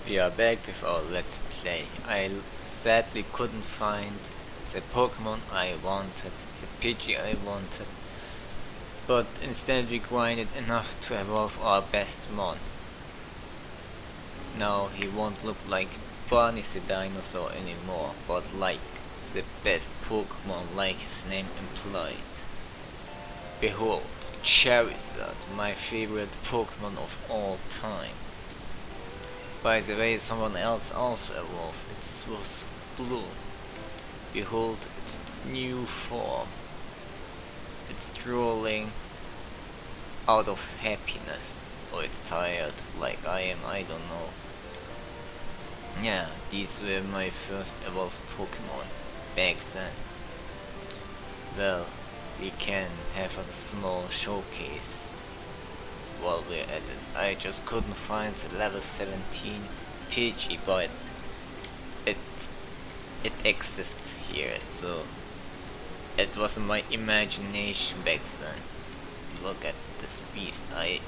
We are back with our Let's Play. I sadly couldn't find the Pokemon I wanted, the Pidgey I wanted, but instead we grinded enough to evolve our Bestmon. Now he won't look like Barney the dinosaur anymore, but like the best Pokemon, like his name implied. Behold, Charizard, my favorite Pokemon of all time. By the way, someone else also evolved. It was Gloom. Behold its new form. It's drooling out of happiness. Or it's tired, like I am, I don't know. Yeah, these were my first evolved Pokemon back then. Well, we can have a small showcase while we're at it. I just couldn't find the level 17 Pidgey, but it exists here, so it was my imagination back then. Look at this beast. I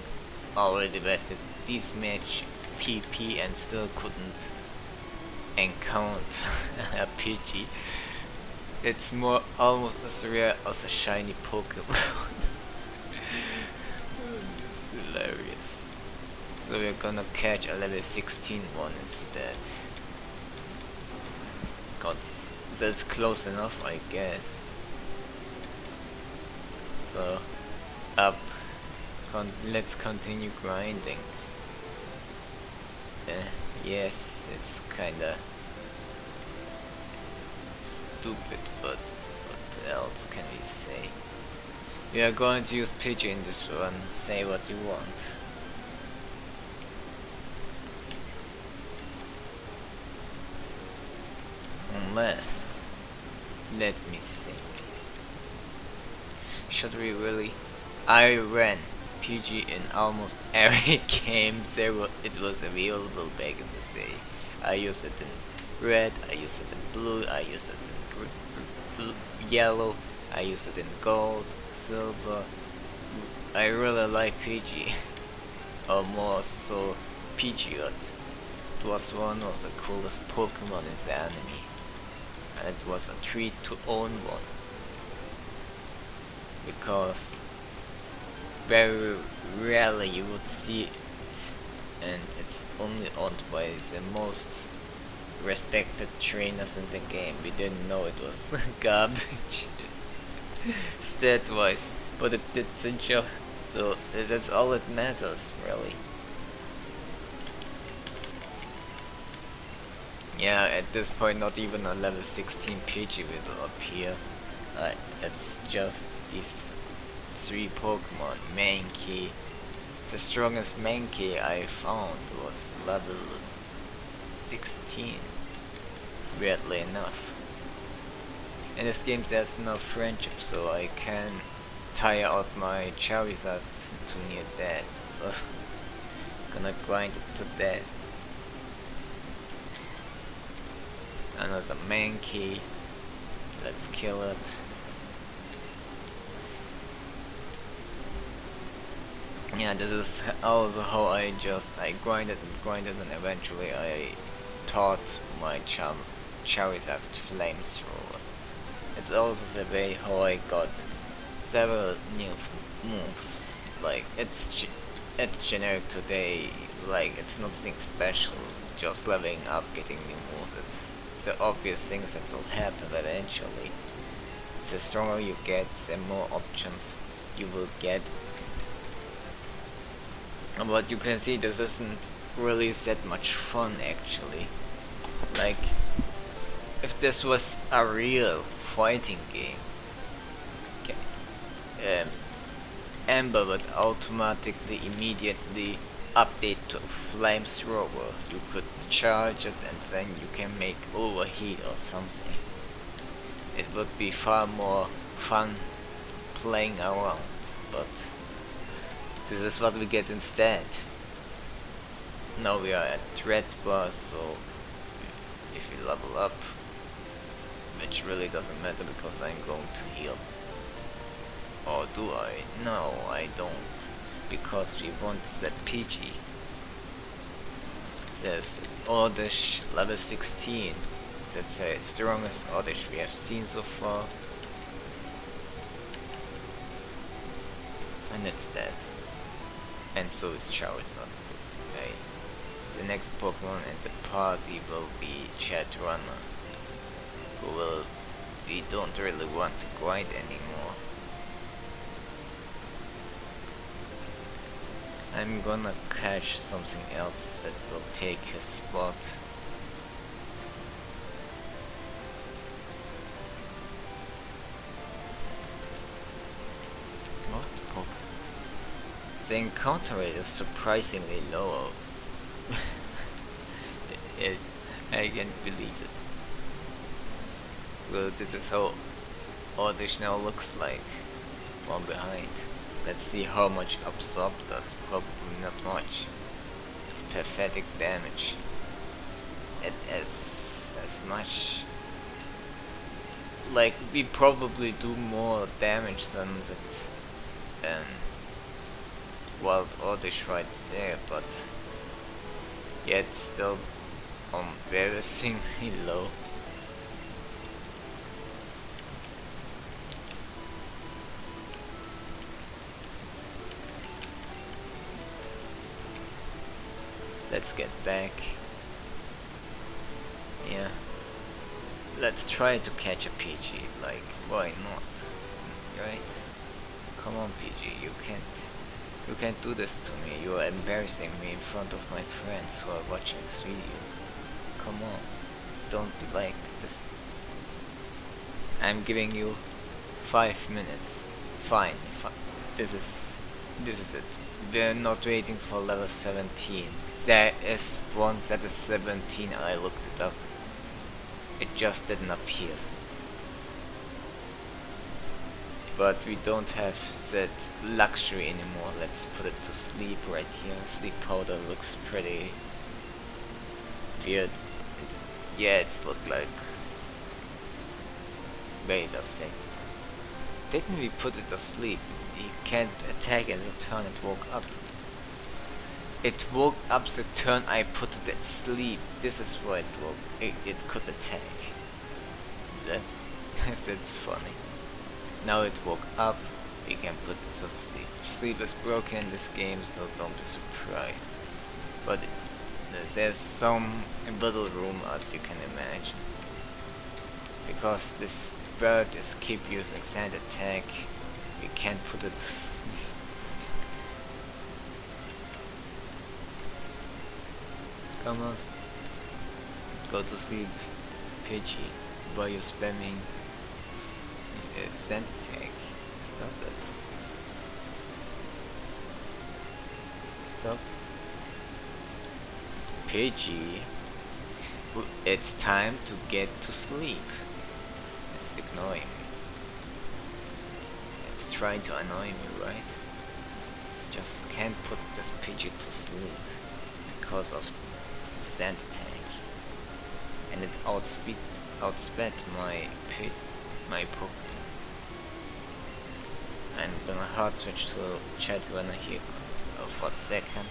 already vested this match PP and still couldn't encounter a Pidgey. It's more almost as rare as a shiny Pokemon. Hilarious. So we're gonna catch a level 16 one instead. God, that's close enough, I guess. So, up. Let's continue grinding. Yes, it's kinda stupid, but what else can we say? We are going to use Pidgey in this run. Say what you want. Unless, let me think. Should we really? I ran Pidgey in almost every game it was available back in the day. I used it in red, I used it in blue, I used it in yellow, I used it in gold, silver. I really like Pidgey, or more so Pidgeot. It was one of the coolest Pokemon in the anime, and it was a treat to own one, because very rarely you would see it, and it's only owned by the most respected trainers in the game. We didn't know it was garbage stat wise, but it did the job, so that's all that matters, really. Yeah, at this point not even a level 16 Pidgey will appear. It's just these 3 Pokemon. Mankey. The strongest Mankey I found was level 16, weirdly enough. In this game there's no friendship, so I can tire out my Charizard to near death, so gonna grind it to death. Another Mankey. Let's kill it. Yeah, this is also how I grinded and eventually I taught my Charizard Flamethrower. It's also the way how I got several new moves. Like it's generic today. Like it's nothing special. Just leveling up, getting new moves. It's the obvious things that will happen eventually. The stronger you get, the more options you will get. But you can see this isn't really that much fun actually. Like, if this was a real fighting game, Amber would automatically immediately update to a Flamethrower. You could charge it and then you can make overheat or something. It would be far more fun playing around, but this is what we get instead. Now we are at Red Bar, so if we level up, which really doesn't matter because I'm going to heal. Or do I? No, I don't, because we want that Pidgey. There's Oddish level 16. That's the strongest Oddish we have seen so far. And it's dead. And so is Charizard. Okay. The next Pokemon in the party will be Chadrunner, who we don't really want to grind anymore. I'm gonna catch something else that will take his spot. What Pokemon? The encounter rate is surprisingly low. I can't believe it. Well, this is how Oddish now looks like from behind. Let's see how much Absorb does. Probably not much. It's pathetic damage. It is as much. Like, we probably do more damage than that Wild Oddish right there, but yet still embarrassingly low. Let's get back. Yeah. Let's try to catch a Pidgey. Like, why not? Right? Come on, Pidgey, you can't do this to me. You are embarrassing me in front of my friends who are watching this video. Come on. Don't be like this. I'm giving you 5 minutes. Fine. This is it. We're not waiting for level 17. There is one that is 17. I looked it up. It just didn't appear. But we don't have that luxury anymore. Let's put it to sleep right here. Sleep powder looks pretty weird. Yeah, it's looked like. Wait a second. Didn't we put it to sleep? He can't attack in the turn it woke up. It woke up the turn I put it at sleep. This is why it could attack. That's that's funny. Now it woke up, we can put it to sleep. Sleep is broken in this game, so don't be surprised. But there's some little room, as you can imagine. Because this bird is keep using sand attack, we can't put it to sleep. Come on, go to sleep, Pidgey. Why you spamming sand attack? Stop it. Stop. Pidgey, it's time to get to sleep. It's ignoring me. It's trying to annoy me, right? Just can't put this Pidgey to sleep because of sand attack, and it outsped my Pokemon. I'm gonna hard switch to Chadrunner here for a second.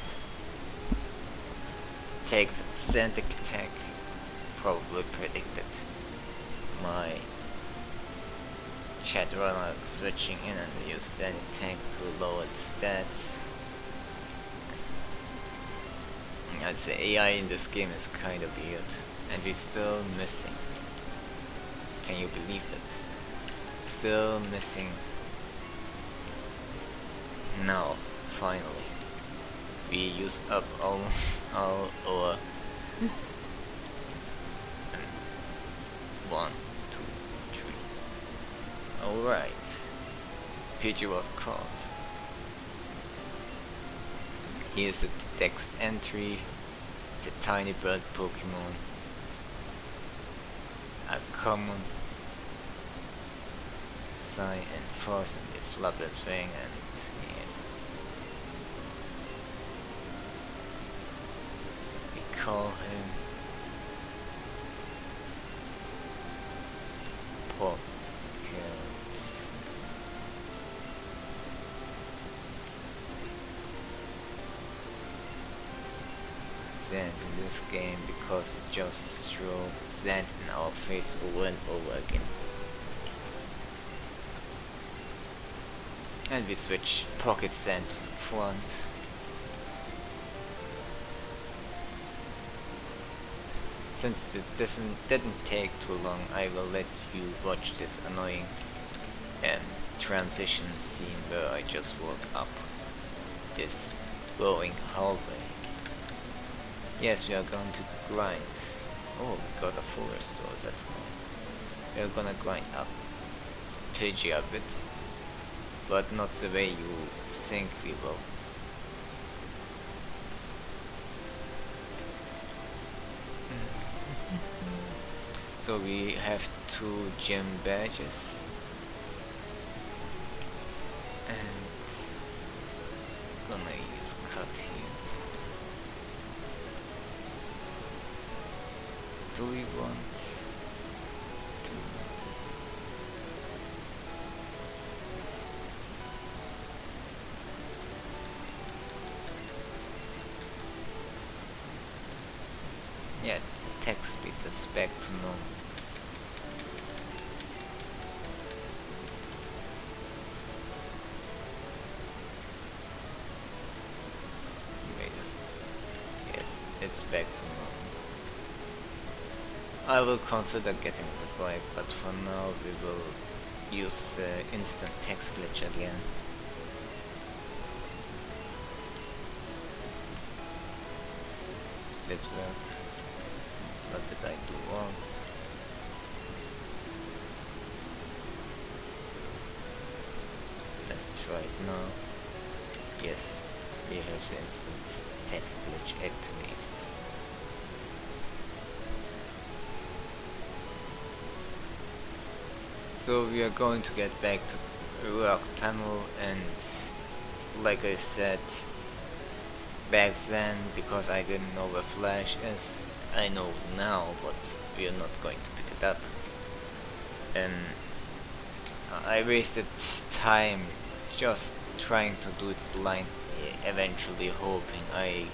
Takes sand attack, probably predicted my Chadrunner switching in and use sand attack to lower its stats. I'd say AI in this game is kind of weird, and we're still missing. Can you believe it? Still missing. Now, finally, we used up almost all our 1, 2, 3. Alright, Pidgey was caught. Here's a text entry. It's a tiny bird Pokemon. A common sign and force and it flapped that thing and yes. We call him Pocketsand. stand in this game because it just throws sand in our face over and over again. And we switch Pocketsand to the front. Since it didn't take too long, I will let you watch this annoying transition scene where I just walk up this glowing hallway. Yes, we are going to grind. Oh, we got a full restore, that's nice. We are gonna grind up Pidgey a bit, but not the way you think we will. So we have 2 gym badges and gonna use cut here. Do we want this? Yeah, the attack speed is back to normal. Yes, it's back to normal. I will consider getting the bike, but for now we will use the instant text glitch again. That's well. What did I do wrong? Let's try it now. Yes, we have the instant text glitch activated. So we are going to get back to Rock Tunnel, and like I said back then, because I didn't know where Flash is, I know now, but we are not going to pick it up. And I wasted time just trying to do it blindly, eventually hoping I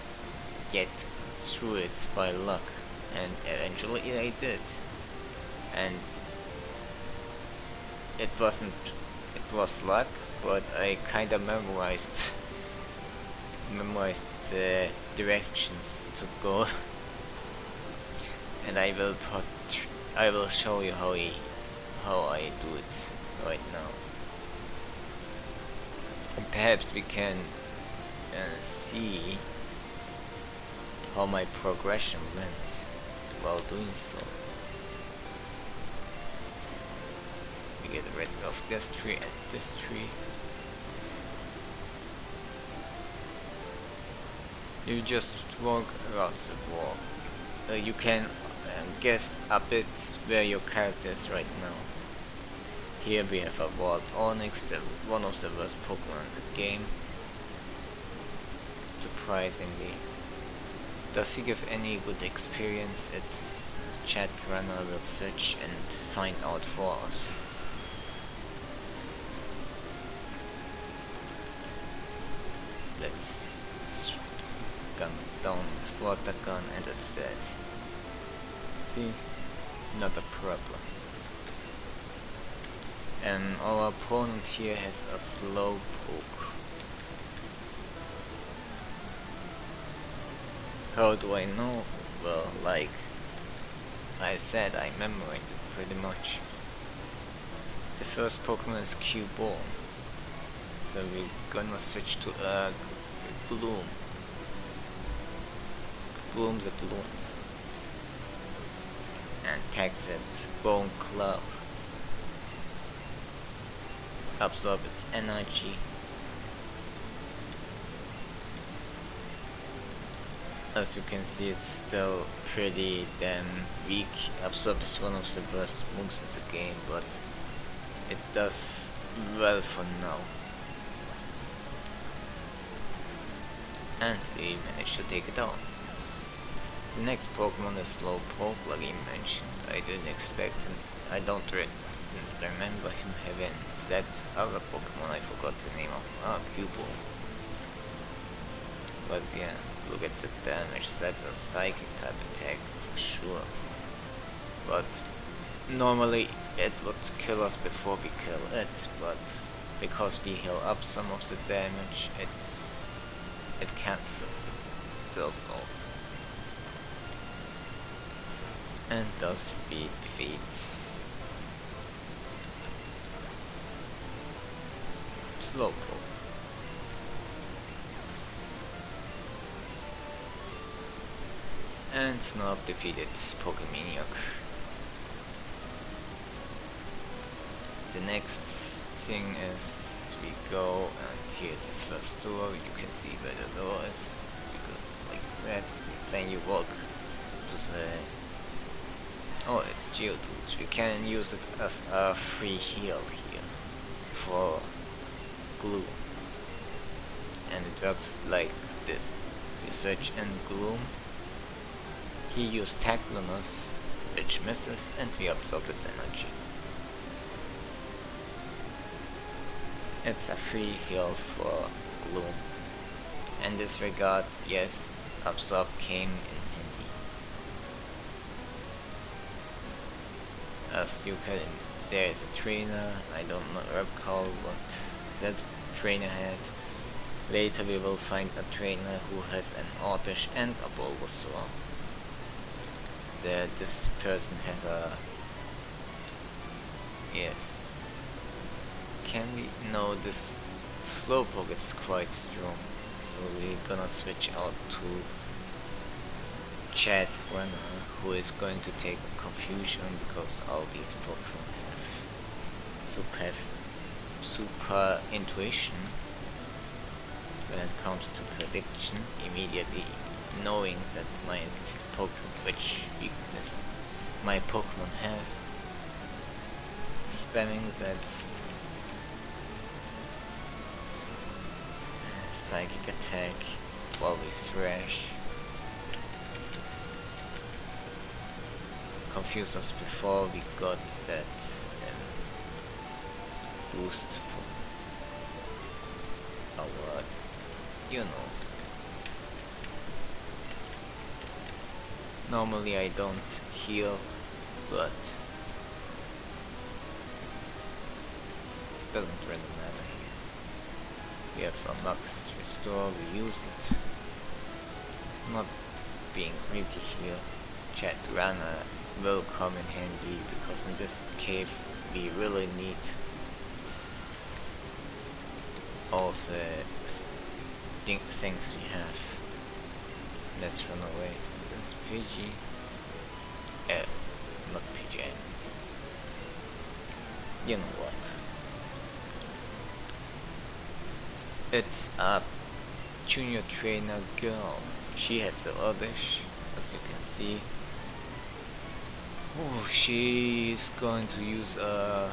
get through it by luck, and eventually I did. And it was luck, but I kinda memorized the directions to go. And I will show you how I do it right now. And perhaps we can see how my progression went while doing so. We get rid of this tree and this tree. You just walk around the wall. You can guess a bit where your character is right now. Here we have a wild Onix, one of the worst Pokemon in the game. Surprisingly. Does he give any good experience? It's Chadrunner will search and find out for us. Let's gun down with water gun and it's dead. See? Not a problem. And our opponent here has a slow poke. How do I know? Well, like I said, I memorized it pretty much. The first Pokemon is Q-Ball. So we're gonna switch to Gloom. Gloom the Bloom. And tags its Bone Club. Absorb its energy. As you can see, it's still pretty damn weak. Absorb is one of the worst moves in the game, but it does well for now. And we managed to take it down. The next Pokemon is Slowpoke, like I mentioned. I didn't expect him. I don't remember him having that other Pokemon. I forgot the name of Cubone. But yeah. look at the damage. That's a psychic type attack for sure. But normally it would kill us before we kill it, but because we heal up some of the damage, it cancels it, stealth mode. And thus we defeat Slowpoke. And Snob defeated Pokemaniac. The next thing is we go, and here's the first door. You can see where the door is. You go like that. Then you walk to the... Oh, it's Geodude. We can use it as a free heal here for Gloom. And it works like this. We search in Gloom. He used Tacklunus, which misses, and we absorb its energy. It's a free heal for Gloom. In this regard, yes, Absorb came in handy. As you can, there is a trainer, I don't recall what that trainer had. Later we will find a trainer who has an Oddish and a Bulbasaur. This person has a... Yes. Can we... No, this Slowpoke is quite strong. So we're gonna switch out to Chadrunner, who is going to take a confusion because all these Pokemon have super intuition when it comes to prediction, immediately knowing that my Pokemon, which weakness my Pokemon have, spamming that psychic attack while we thrash. Confused us before we got that boost for our, you know. Normally I don't heal, but doesn't really matter here. We have a max restore, we use it. Not being greedy here. Chadrunner will come in handy because in this cave we really need all the things we have. Let's run away from this Pidgey. Not Pidgey. You know what? It's a junior trainer girl. She has the Oddish, as you can see. Oh, she's going to use a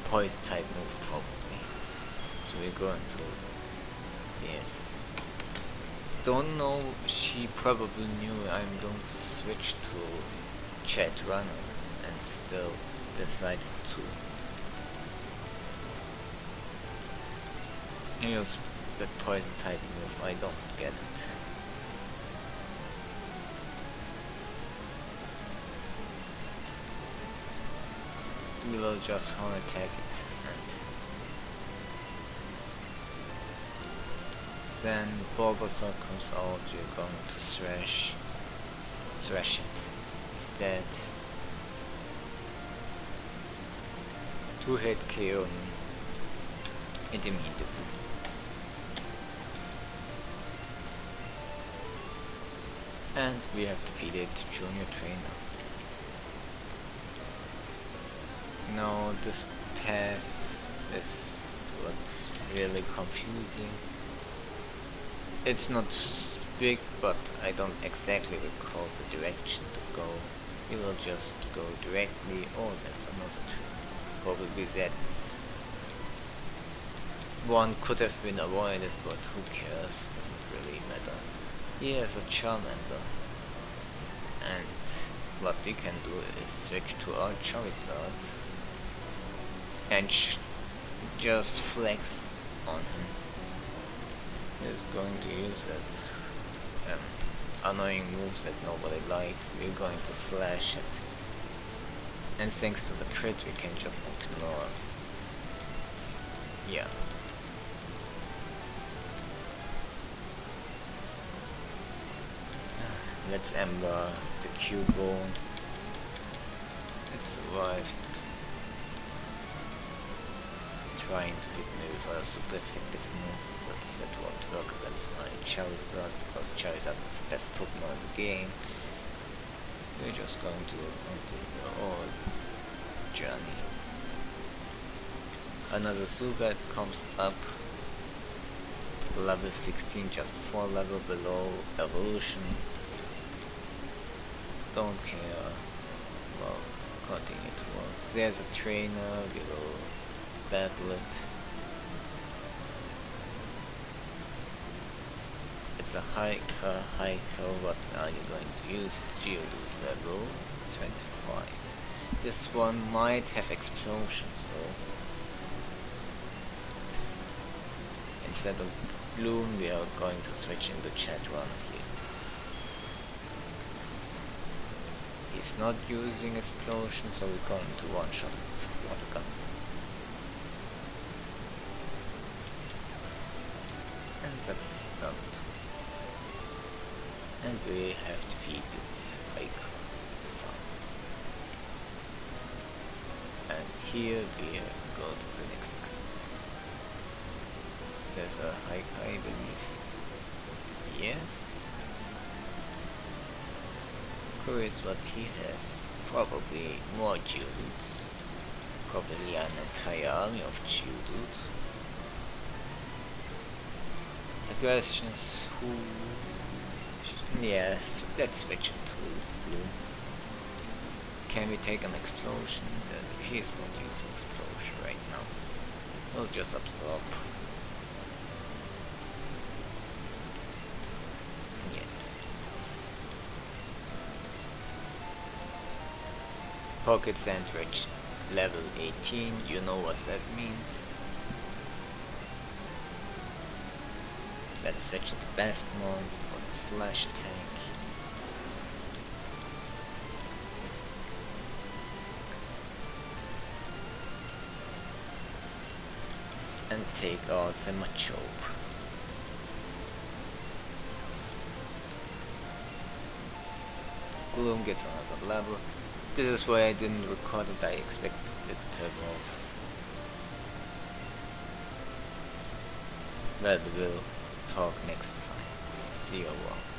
poison type move probably. So we're going to... Yes. Don't know, she probably knew I'm going to switch to Chadrunner and still decided to use that poison type move. I don't get it. We will just horn attack it, and then Bulbasaur comes out. We're going to thrash it. It's dead. 2-hit KO it immediately. And we have defeated Junior Trainer. No, this path is what's really confusing. It's not big, but I don't exactly recall the direction to go. We will just go directly. Oh, there's another tree. Probably that one could have been avoided, but who cares? Doesn't really matter. Here's a Charmander. And what we can do is switch to our Charizard and just flex on him. is going to use that annoying moves that nobody likes. We're going to slash it. And thanks to the crit we can just ignore. Yeah. Let's Ember the Cubone. It survived. It's trying to hit me with a super effective move, but that won't work against my Charizard, because Charizard is the best Pokemon in the game. We're just going to continue our journey. Another Zubat comes up. Level 16, just 4 level below evolution. Don't care. Well, continue to work. There's a trainer, we will battle it. It's a hiker, what are you going to use? It's Geodude level 25. This one might have explosion, so instead of Gloom we are going to switch into Chadrunner here. He's not using explosion, so we're going to one-shot with water gun. And that's done too. And we have defeated Pocketsand. And here we go to the next exit. There's a hike, I believe. Yes. Curious what he has. Probably more Geodudes. Probably an entire army of Geodudes. The question is who... Yes, let's switch it to Gloom. Can we take an explosion? He's not using explosion right now. We'll just absorb. Yes. Pocketsand level 18, you know what that means. Let's switch to Bestmon for the slash attack. And take out the Machoke. Gloom gets another level. This is why I didn't record it, I expected it to evolve. Well, we will talk next time. See you all.